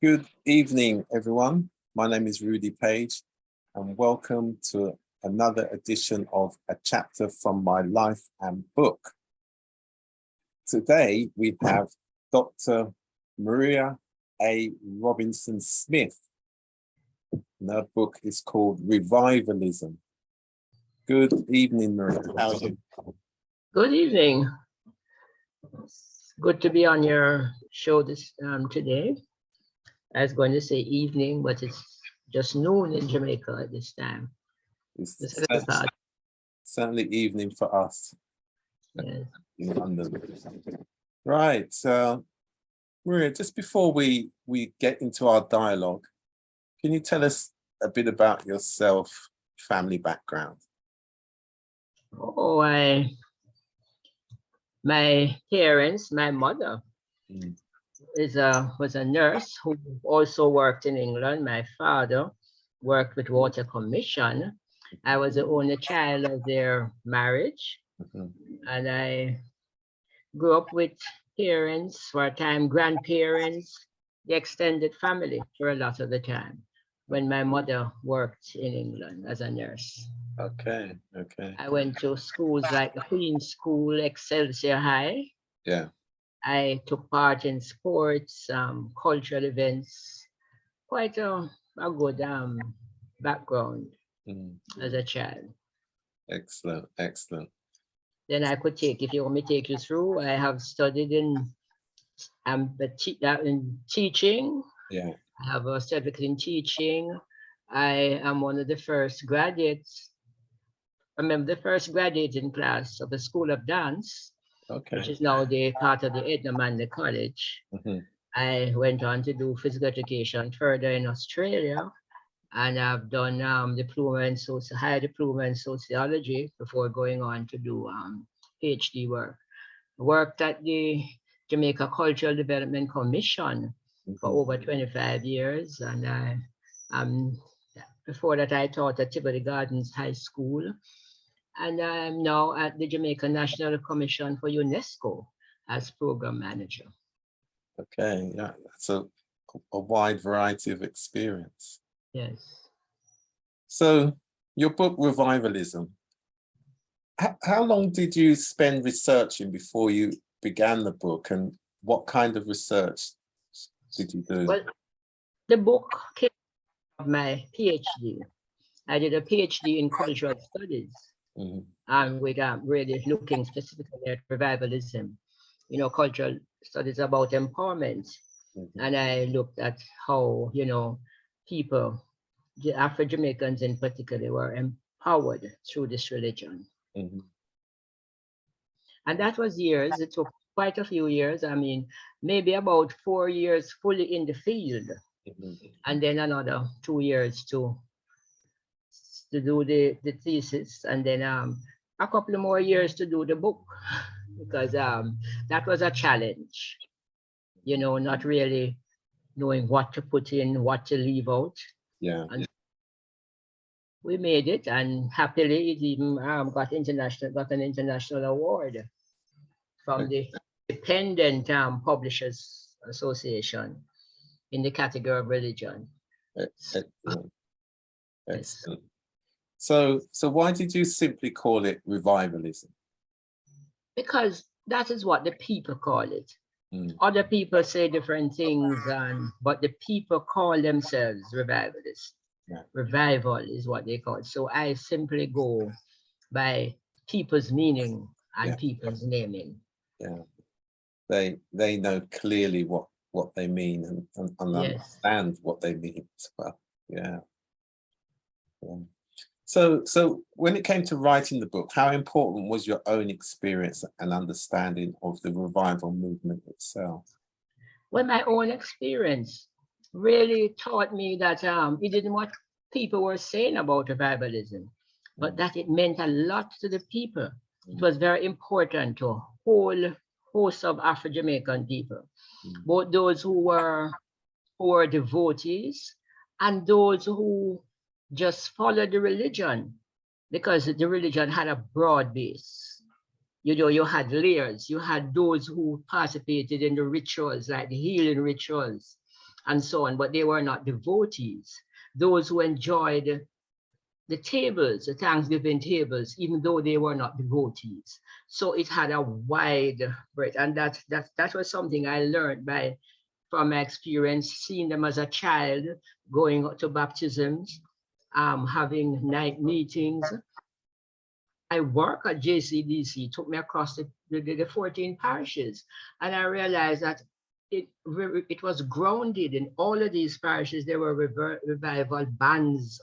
Good evening, everyone. My name is Rudy Page, and welcome to another edition of A Chapter from My Life and Book. Today, we have Dr. Maria A. Robinson Smith. And her book is called Revivalism. Good evening, Maria. How are you? Good evening. It's good to be on your show this today. I was going to say evening, but it's just noon in Jamaica at this time. It's certainly evening for us. Yes. In London. Right. Maria, just before we get into our dialogue, can you tell us a bit about yourself, family background? Oh, my parents, my mother was a nurse who also worked in England. My father worked with Water Commission. I was the only child of their marriage. And I grew up with parents, for a time grandparents, the extended family for a lot of the time when my mother worked in England as a nurse. Okay. I went to schools like the Queen's School, Excelsior High. Yeah. I took part in sports, cultural events, quite a good background as a child. Excellent. Then I could take, if you want me to take you through, I have studied in teaching. Yeah. I have a certificate in teaching. I am one of the first graduates. I remember the first graduating class of the School of Dance, which is now the part of the Edna Manley College. I went on to do physical education further in Australia, and I've done higher diploma in sociology before going on to do PhD work. Worked at the Jamaica Cultural Development Commission for over 25 years, and before that I taught at Tivoli Gardens High School, and I'm now at the Jamaica National Commission for UNESCO as program manager. Okay, yeah, that's a wide variety of experience. Yes. So your book, Revivalism, how long did you spend researching before you began the book, and what kind of research did you do? Well, the book came from my PhD. I did a PhD in cultural studies, and with really looking specifically at revivalism. You know, cultural studies about empowerment, and I looked at how people, the Afro-Jamaicans in particular, were empowered through this religion. And that was years. It took quite a few years. I mean, maybe about 4 years fully in the field, and then another 2 years to do the thesis, and then a couple of more years to do the book, because that was a challenge, not really knowing what to put in, what to leave out. Yeah. And we made it, and happily it even got an international award from the Independent Publishers Association in the category of religion. Excellent. So why did you simply call it revivalism? Because that is what the people call it. Other people say different things, but the people call themselves revivalists. Yeah. Revival is what they call it. So I simply go by people's meaning and people's naming. Yeah, they know clearly what they mean and understand what they mean as well. Yeah. So when it came to writing the book, how important was your own experience and understanding of the revival movement itself? Well, my own experience really taught me that it didn't what people were saying about revivalism, but that it meant a lot to the people. It was very important to a whole host of Afro-Jamaican people, both those who were devotees and those who just followed the religion, because the religion had a broad base. You had layers. You had those who participated in the rituals, like the healing rituals, and so on, but they were not devotees. Those who enjoyed the tables, the Thanksgiving tables, even though they were not devotees. So it had a wide breadth, and that was something I learned from my experience, seeing them as a child, going to baptisms, having night meetings. I work at JCDC, took me across the 14 parishes, and I realized that it was grounded in all of these parishes. There were revival bands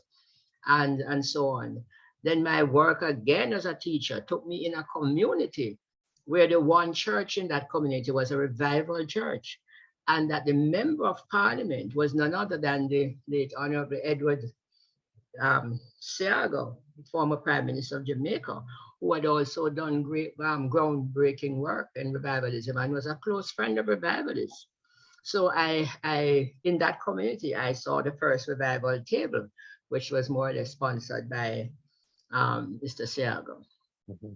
and so on. Then my work again as a teacher took me in a community where the one church in that community was a revival church, and that the member of parliament was none other than the late Honorable Edward Seago, former Prime Minister of Jamaica, who had also done great groundbreaking work in revivalism and was a close friend of revivalists. So I in that community, I saw the first revival table, which was more or less sponsored by Mr. Seago. Mm-hmm.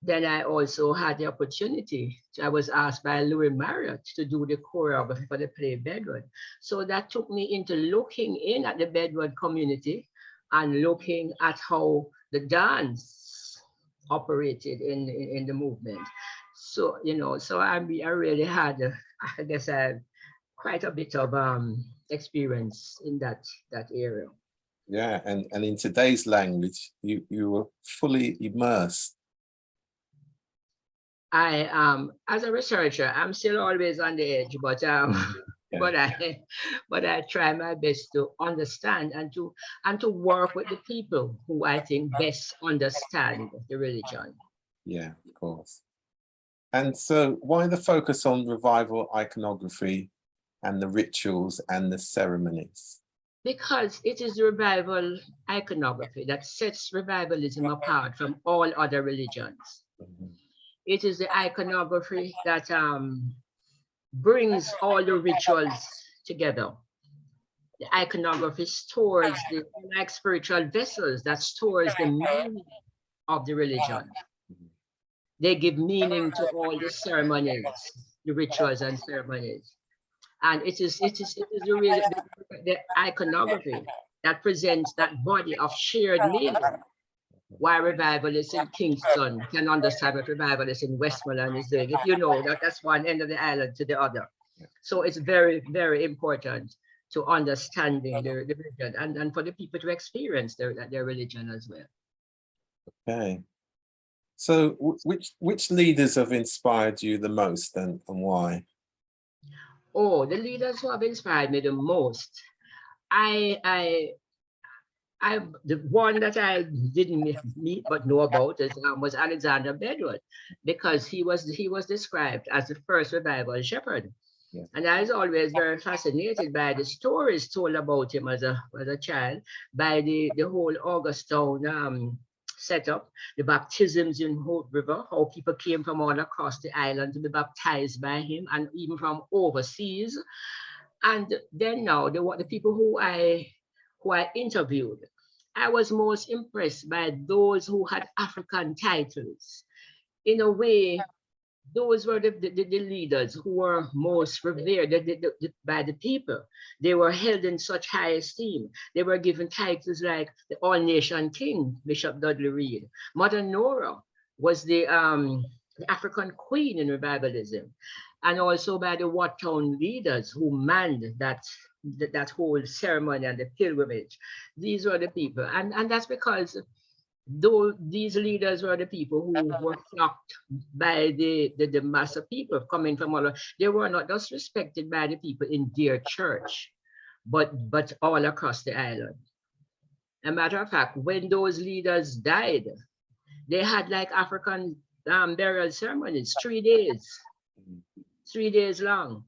Then I also had the opportunity, I was asked by Louis Marriott to do the choreography for the play Bedouin. So that took me into looking in at the Bedouin community and looking at how the dance operated in the movement. So, so I really had, I guess I had quite a bit of experience in that area. Yeah, and in today's language, you were fully immersed. As a researcher, I'm still always on the edge, but yeah. but I try my best to understand and to work with the people who I think best understand the religion. Yeah, of course. And so why the focus on revival iconography and the rituals and the ceremonies? Because it is the revival iconography that sets revivalism apart from all other religions. Mm-hmm. It is the iconography that brings all the rituals together. The iconography stores like spiritual vessels that stores the meaning of the religion. They give meaning to all the ceremonies, the rituals and ceremonies. And it is the iconography that presents that body of shared meaning. Why revivalists in Kingston can understand what revivalists in Westmoreland is doing. If you know that's one end of the island to the other. So it's very, very important to understanding the religion and for the people to experience their religion as well. Okay. So which leaders have inspired you the most and why? Oh, the leaders who have inspired me the most. The one that I didn't meet but know about was Alexander Bedouin, because he was described as the first revival shepherd. Yeah. And I was always very fascinated by the stories told about him as a child, by the whole Augustine setup, the baptisms in Hope River, how people came from all across the island to be baptized by him, and even from overseas. And then now the people who I interviewed, I was most impressed by those who had African titles. In a way, those were the leaders who were most revered by the people. They were held in such high esteem. They were given titles like the All-Nation King, Bishop Dudley Reed. Mother Nora was the African queen in revivalism, and also by the Wattown leaders who manned that whole ceremony and the pilgrimage. These were the people, and that's because though these leaders were the people who were flocked by the mass of people coming from all over, they were not just respected by the people in their church, but all across the island. As a matter of fact, when those leaders died, they had like African burial ceremonies, 3 days, 3 days long.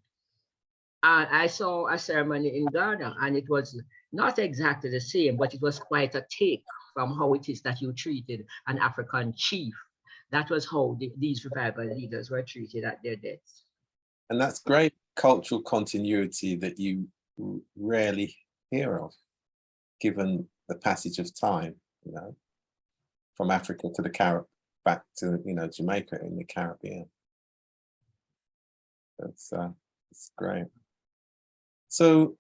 I saw a ceremony in Ghana, and it was not exactly the same, but it was quite a take from how it is that you treated an African chief. That was how these revival leaders were treated at their deaths. And that's great cultural continuity that you rarely hear of, given the passage of time, from Africa to the Caribbean, back to, Jamaica in the Caribbean. That's great. So,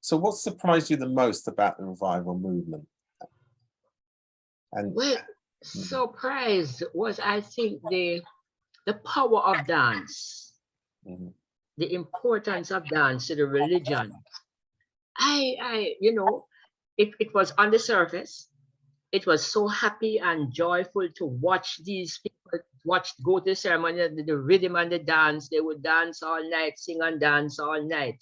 so what surprised you the most about the revival movement? And well, surprised was, I think, the power of dance, the importance of dance to the religion. You know, it was on the surface. It was so happy and joyful to watch these people go to the ceremony, the rhythm and the dance. They would dance all night, sing and dance all night.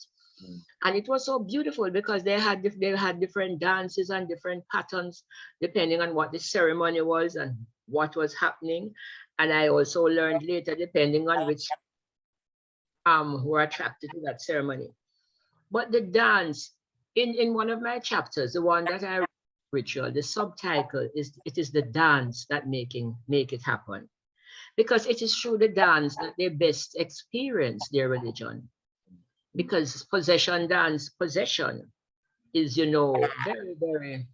And it was so beautiful because they had different dances and different patterns depending on what the ceremony was and what was happening. And I also learned later, depending on which were attracted to that ceremony. But the dance, in one of my chapters, the one that I ritual, the subtitle is, it is the dance that make it happen. Because it is through the dance that they best experience their religion. Because possession is, you know, very, very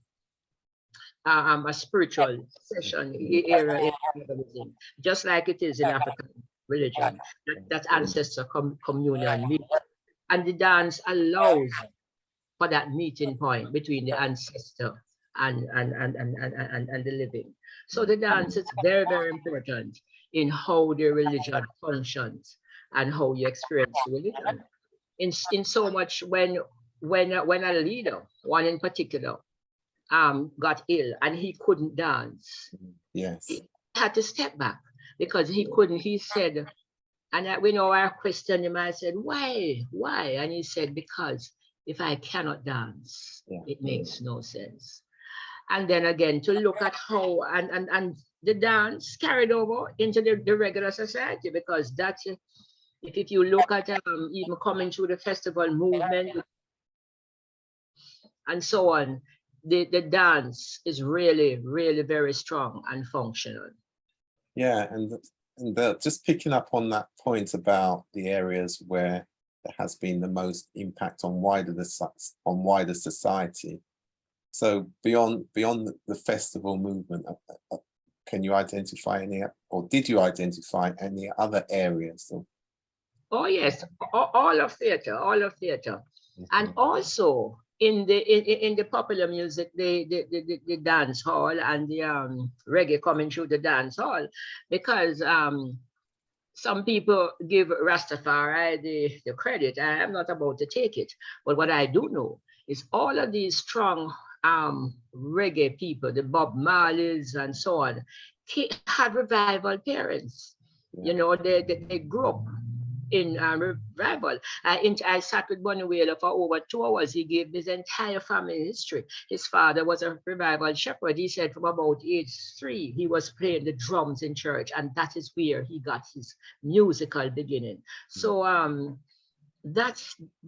a spiritual session era, just like it is in African religion, that ancestor communion. And the dance allows for that meeting point between the ancestor and the living. So the dance is very, very important in how the religion functions and how you experience the religion. In so much, when a leader, one in particular, got ill and he couldn't dance, yes, he had to step back because he couldn't. He said, and we know I questioned him. I said, why? And he said, because if I cannot dance, it makes no sense. And then again, to look at how and the dance carried over into the regular society, because that's, if you look at even coming through the festival movement and so on, the dance is really, really very strong and functional. Yeah, and just picking up on that point about the areas where there has been the most impact on wider society. So beyond the festival movement, can you identify any, or did you identify any other areas? Oh yes, all of theater, and also in the popular music, the dance hall and the reggae coming through the dance hall, because some people give Rastafari the credit. I am not about to take it, but what I do know is all of these strong reggae people, the Bob Marleys and so on, had revival parents. You know, they grew up in revival. I sat with Bunny Wailer for over 2 hours. He gave his entire family history. His father was a revival shepherd. He said from about age 3, he was playing the drums in church, and that is where he got his musical beginning. So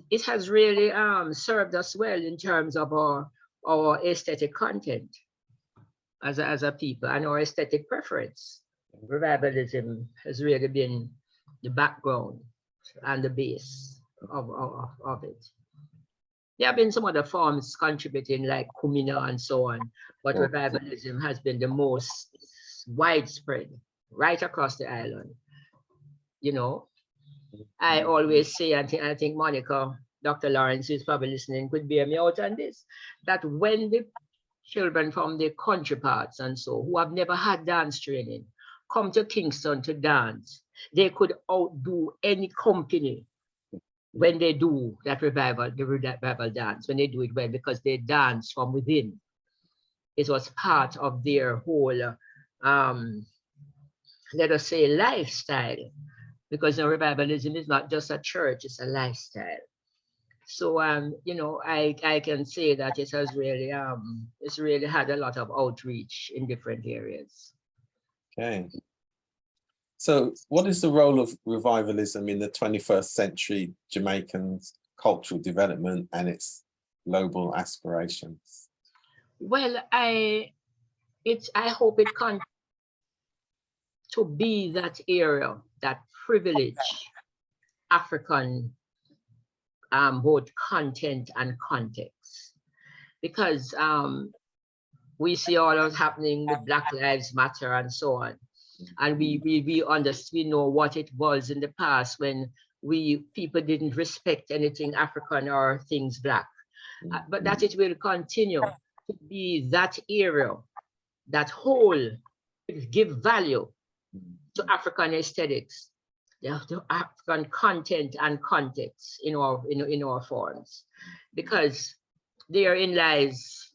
it has really served us well in terms of our aesthetic content as a people and our aesthetic preference. Revivalism has really been the background and the base of it. There have been some other forms contributing, like Kumina and so on, but revivalism has been the most widespread right across the island. You know, I always say, I think Monica, Dr. Lawrence, who's probably listening, could bear me out on this, that when the children from the country parts and so, who have never had dance training, come to Kingston to dance, they could outdo any company when they do that revival dance, when they do it well, because they dance from within. It was part of their whole, let us say, lifestyle, because revivalism is not just a church, it's a lifestyle. So, you know, I can say that it has really, it's really had a lot of outreach in different areas. Okay. So what is the role of revivalism in the 21st century Jamaican cultural development and its global aspirations? Well, I hope it can to be that area, that privilege, African, both content and context, because we see all that's happening with Black Lives Matter and so on. And we know what it was in the past when people didn't respect anything African or things Black. But that it will continue to be that era, that whole give value to African aesthetics, to African content and context in our forms, because therein lies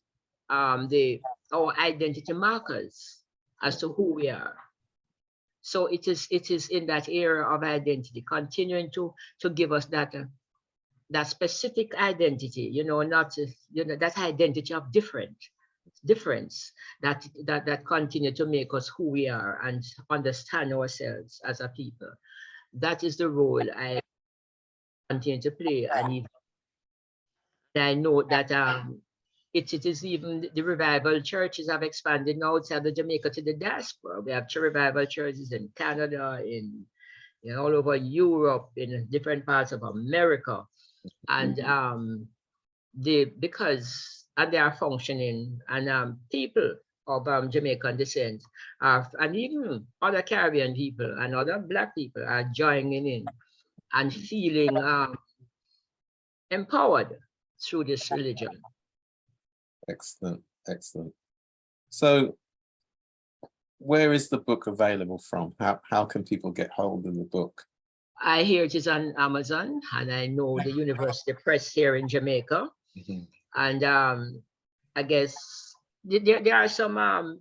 our identity markers as to who we are. So it is in that era of identity, continuing to give us that specific identity, not that identity of difference that continue to make us who we are and understand ourselves as a people. That is the role I continue to play, and I know that it is even the revival churches have expanded now outside of Jamaica to the diaspora. We have revival churches in Canada, in all over Europe, in different parts of America, and they are functioning, and people of Jamaican descent and even other Caribbean people and other Black people are joining in and feeling empowered through this religion. Excellent, excellent. So where is the book available from? How can people get hold of the book? I hear it is on Amazon, and I know the University Press here in Jamaica. And I guess there are some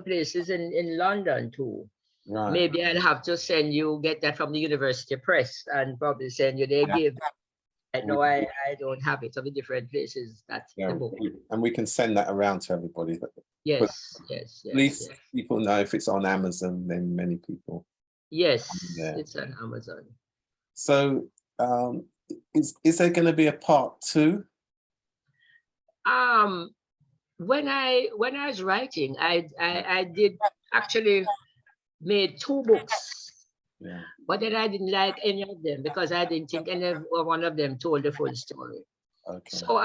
places in London too. Right. Maybe I'll have to get that from the University Press and probably send you their gift. I know I don't have it of the different places. That's the book. And we can send that around to everybody. Yes. At least people know if it's on Amazon, then many people. Yes, it's on Amazon. So is there going to be a part 2? When I was writing, I did actually made 2 books. Yeah. But then I didn't like any of them because I didn't think any one of them told the full story. Okay. So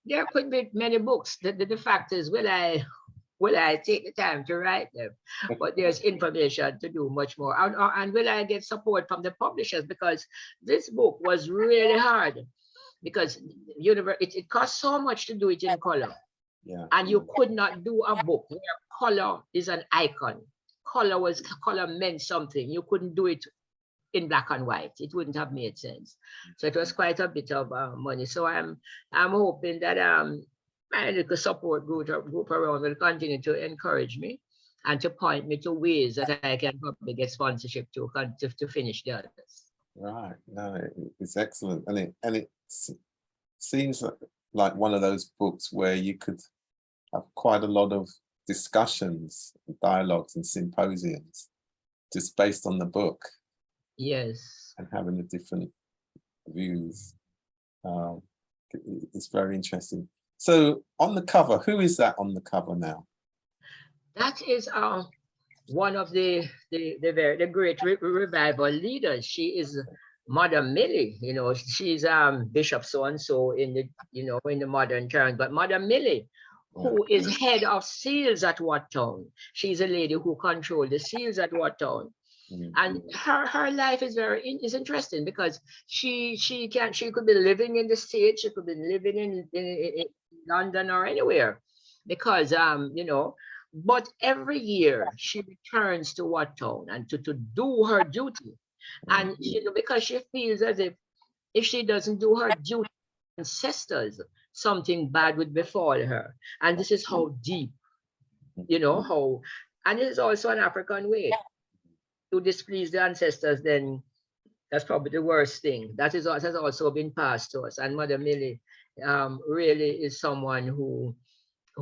there could be many books. The fact is, will I take the time to write them? But there's information to do much more. And will I get support from the publishers? Because this book was really hard, because it cost so much to do it in color. Yeah. And you could not do a book where color is an icon. Color meant something. You couldn't do it in black and white. It wouldn't have made sense. So it was quite a bit of money. So I'm hoping that my little support group around will continue to encourage me and to point me to ways that I can probably get sponsorship to finish the others. Right. No, it's excellent, and it seems like one of those books where you could have quite a lot of discussions, dialogues, and symposiums just based on the book. Yes. And having the different views. It's very interesting. So on the cover, who is that on the cover now? That is one of the great revival leaders. She is Mother Millie. She's Bishop so and so in the in the modern terms, but Mother Millie, who is head of seals at Wattown. She's a lady who controls the seals at Wattown. And her life is is interesting because she could be living in the States, she could be living in London or anywhere, because but every year she returns to Wattown and to do her duty. And because she feels as if she doesn't do her duty, ancestors, something bad would befall her. And this is how deep, and it is also an African way. To displease the ancestors, then that's probably the worst thing. That has also been passed to us. And Mother Millie really is someone who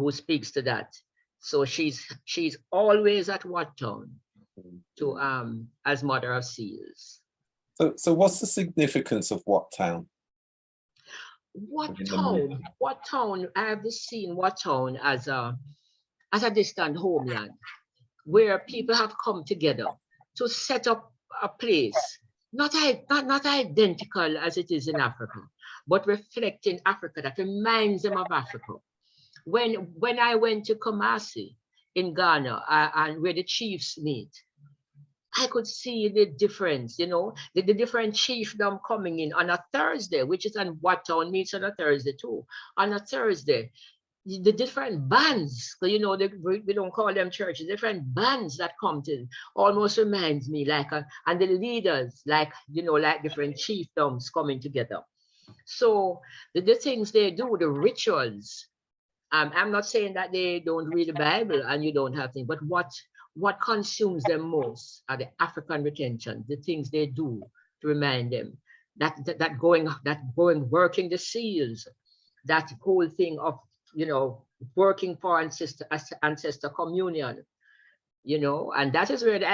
speaks to that. So she's always at Wattown as Mother of Seals. So what's the significance of Wattown? Wattown, I have seen Wattown as a distant homeland where people have come together to set up a place, not identical as it is in Africa, but reflecting Africa, that reminds them of Africa. When I went to Kumasi in Ghana, and where the chiefs meet, I could see the difference, you know, the different chiefdom coming in on a Thursday, which is on what town meets on a Thursday too. On a Thursday, the different bands, so, you know, we don't call them churches, different bands that come to almost reminds me like, and the leaders, like, you know, like different chiefdoms coming together. So the things they do, the rituals, I'm not saying that they don't read the Bible and you don't have things, but what consumes them most are the African retention, the things they do to remind them that going, working the seals, that whole thing of, you know, working for ancestor communion, you know, and that is where the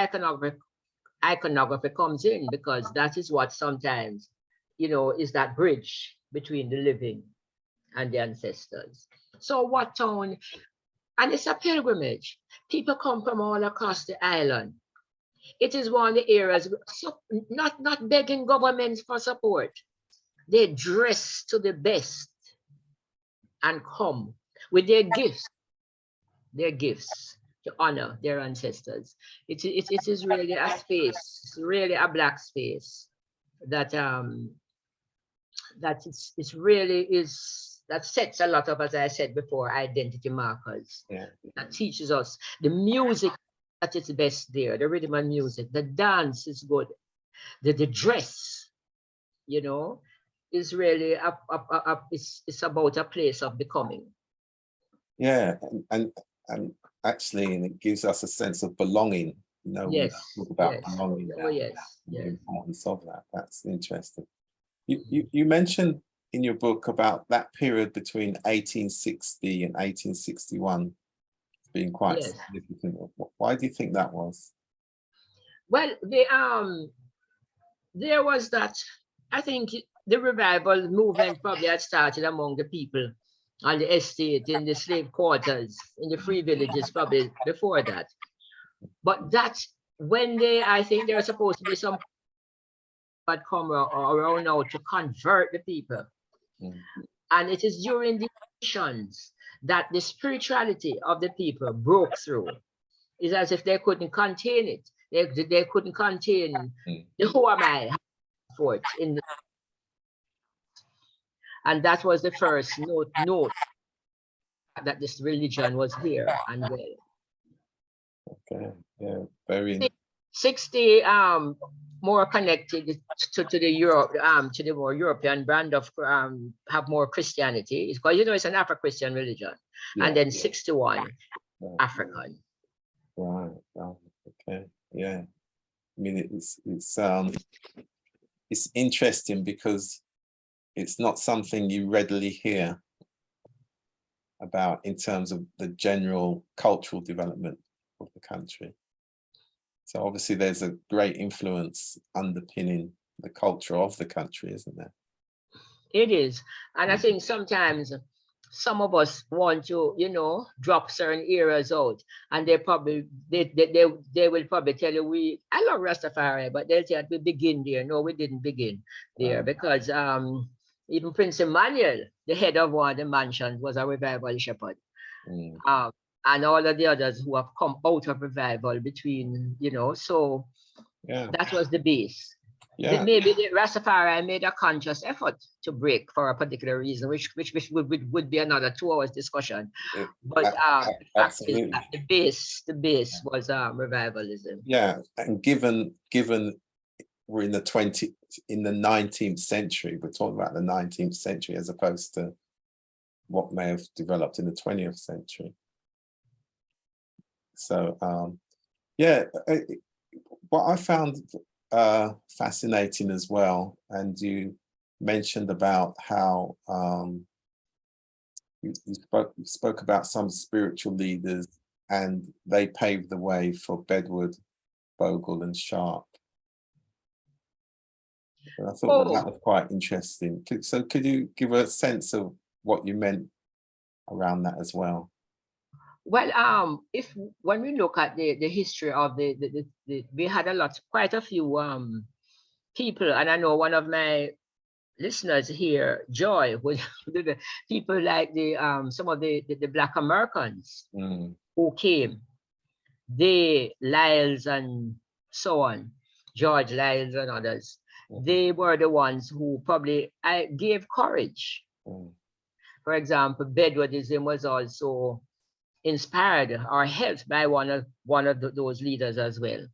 iconography comes in, because that is what sometimes, you know, is that bridge between the living and the ancestors. So what town, and it's a pilgrimage. People come from all across the island. It is one of the areas, so not begging governments for support. They dress to the best and come with their gifts to honor their ancestors. It is really a space, really a black space that it's really is, that sets a lot of, as I said before, identity markers. Yeah. That teaches us the music at its best there, the rhythm and music, the dance is good, the dress, you know, is really it's about a place of becoming. Yeah, and actually, and it gives us a sense of belonging. You know, yes, we talk about yes. belonging. Oh yes, the yes. importance of that. That's interesting. You mentioned in your book about that period between 1860 and 1861 being quite significant. Why do you think that was? Well, there was that, I think the revival movement probably had started among the people on the estate, in the slave quarters, in the free villages, probably before that. But that, when I think there was supposed to be some had come around now to convert the people. And it is during the missions that the spirituality of the people broke through. It's as if they couldn't contain it. They couldn't contain the who am I forth in the, and that was the first note that this religion was here and well. Okay, yeah, very 60 more connected to the Europe to the more European brand of have more Christianity. It's because, you know, it's an Afro-Christian religion. Yeah, and then 61 African. Right. Okay. Yeah. I mean, it's interesting because it's not something you readily hear about in terms of the general cultural development of the country. So obviously there's a great influence underpinning the culture of the country, isn't there? It is. And I think sometimes some of us want to, you know, drop certain areas out, and they probably they will probably tell you, I love Rastafari, but they'll say we begin there. No, we didn't begin there, because even Prince Emmanuel, the head of one of the mansions, was a revival shepherd. And all of the others who have come out of revival between, you know, so that was the base. Yeah. Maybe the Rastafari made a conscious effort to break for a particular reason, which would be another 2 hours discussion. But absolutely, the base was revivalism. Yeah, and given we're in the 19th century, we're talking about the 19th century as opposed to what may have developed in the 20th century. So yeah, what I found fascinating as well, and you mentioned about how you spoke about some spiritual leaders, and they paved the way for Bedwood, Bogle and Sharp. And I thought that was quite interesting. So could you give a sense of what you meant around that as well? Well, when we look at the history of we had quite a few people, and I know one of my listeners here, Joy, was people like some of the Black Americans who came, Lyles and so on, George Lyles and others. They were the ones who probably gave courage. For example, Bedouinism was also inspired or helped by one of those leaders as well.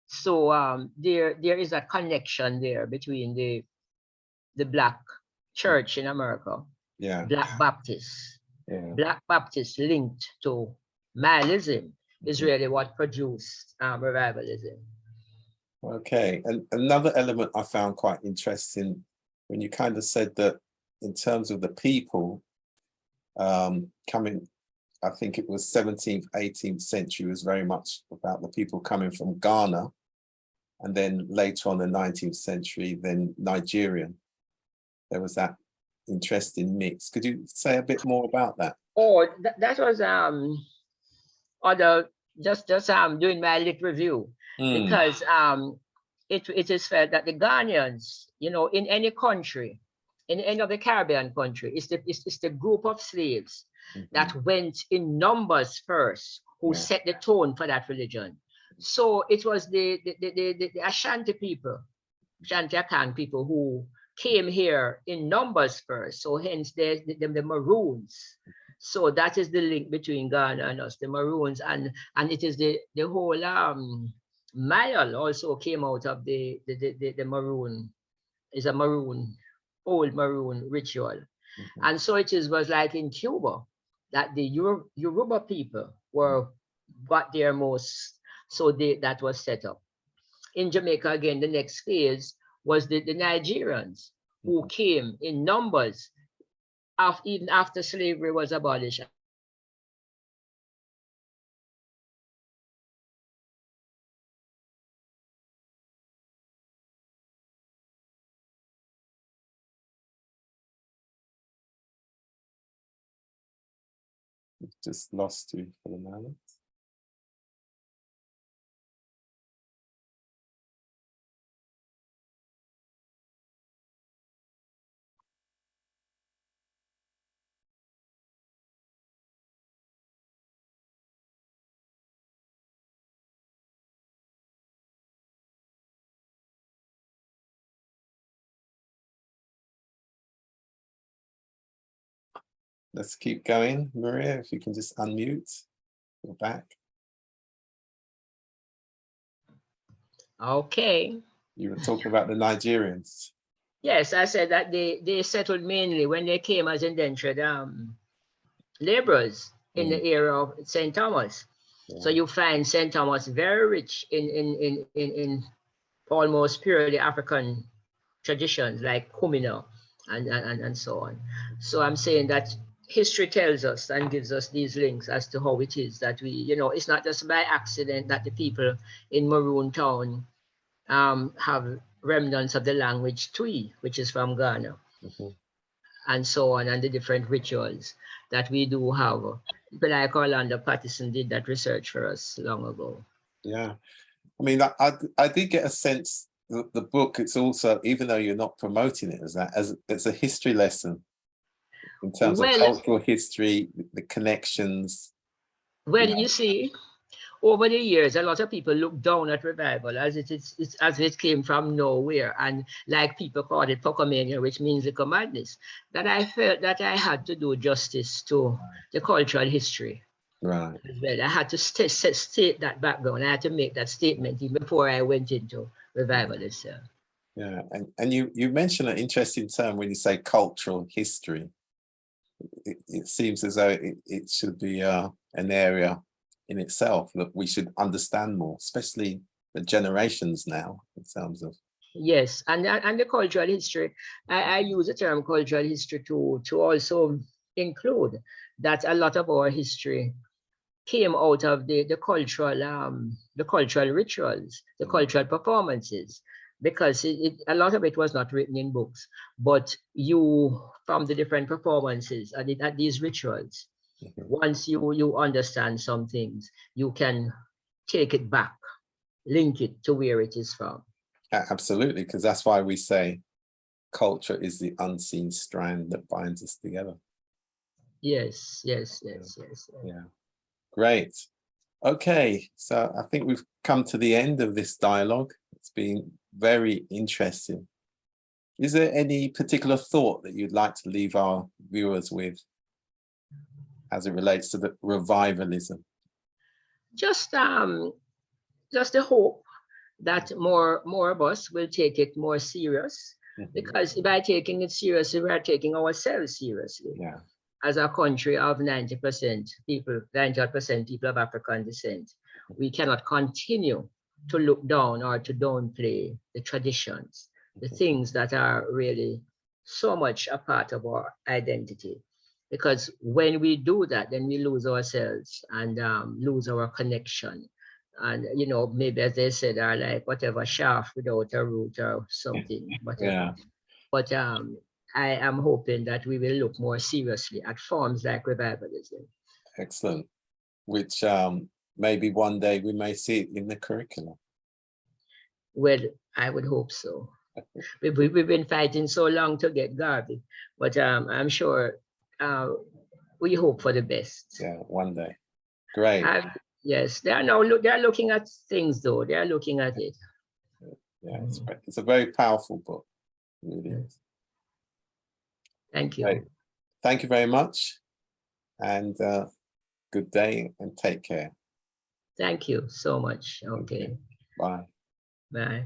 So there is a connection there between the Black church in America, Black Baptists. Black Baptists linked to Mileism is really what produced revivalism. Okay, and another element I found quite interesting when you kind of said that in terms of the people coming, I think it was 17th, 18th century was very much about the people coming from Ghana, and then later on the 19th century, then Nigerian. There was that interesting mix. Could you say a bit more about that? Oh, that was just doing my lit review, because it is felt that the Ghanaians, you know, in any country, in any of the Caribbean country, it's the group of slaves that went in numbers first who set the tone for that religion. So it was the Ashanti people, Ashanti Akan people who came here in numbers first. So hence the Maroons. So that is the link between Ghana and us, the Maroons, and it is the whole Mayal also came out of the Maroon, is a Maroon, old Maroon ritual. And so it was like in Cuba that the Yoruba people got their most, so that was set up. In Jamaica, again, the next phase was the Nigerians who came in numbers even after slavery was abolished. Just lost you for the moment. Let's keep going. Maria, if you can just unmute, you're back. Okay. You were talking about the Nigerians. Yes, I said that they settled mainly when they came as indentured laborers in the era of St. Thomas. So you find St. Thomas very rich in almost purely African traditions like Kumina and so on. So I'm saying that history tells us and gives us these links as to how it is that we, you know, it's not just by accident that the people in Maroon Town have remnants of the language Twi, which is from Ghana, and so on, and the different rituals that we do have. People like Orlando Patterson did that research for us long ago. Yeah, I mean, I did get a sense that the book, it's also, even though you're not promoting it as that, as it's a history lesson in terms of cultural history, the connections. Well, you see, over the years, a lot of people look down at revival as it came from nowhere, and like people call it Pocomania, which means liquor madness. That I felt that I had to do justice to the cultural history. Right. As well, I had to state that background. I had to make that statement even before I went into revival itself. Yeah, and you mentioned an interesting term when you say cultural history. It seems as though it should be an area in itself that we should understand more, especially the generations now in terms of. Yes, and the cultural history, I use the term cultural history to also include that a lot of our history came out of the cultural rituals, the cultural performances, because a lot of it was not written in books, but you, from the different performances at these rituals, once you understand some things, you can take it back, link it to where it is from. Absolutely, because that's why we say culture is the unseen strand that binds us together. Yes. Yeah, great. Okay, so I think we've come to the end of this dialogue. It's been very interesting. Is there any particular thought that you'd like to leave our viewers with as it relates to the revivalism? Just the hope that more of us will take it more serious, because by taking it seriously, we are taking ourselves seriously. Yeah. As a country of 90% people, 90% people of African descent, we cannot continue to look down or to downplay the traditions, the things that are really so much a part of our identity. Because when we do that, then we lose ourselves and lose our connection. And, you know, maybe as they said, are like whatever shaft without a root or something, whatever. Yeah. But I am hoping that we will look more seriously at forms like revivalism. Excellent. Which maybe one day we may see it in the curriculum. Well, I would hope so. We've been fighting so long to get Garvey, but I'm sure we hope for the best. Yeah, one day. Great. Yes, they are looking at things though. They are looking at it. Yeah, it's a very powerful book. It really is. Thank you. Great. Thank you very much, and good day, and take care. Thank you so much. Okay. Bye. Bye.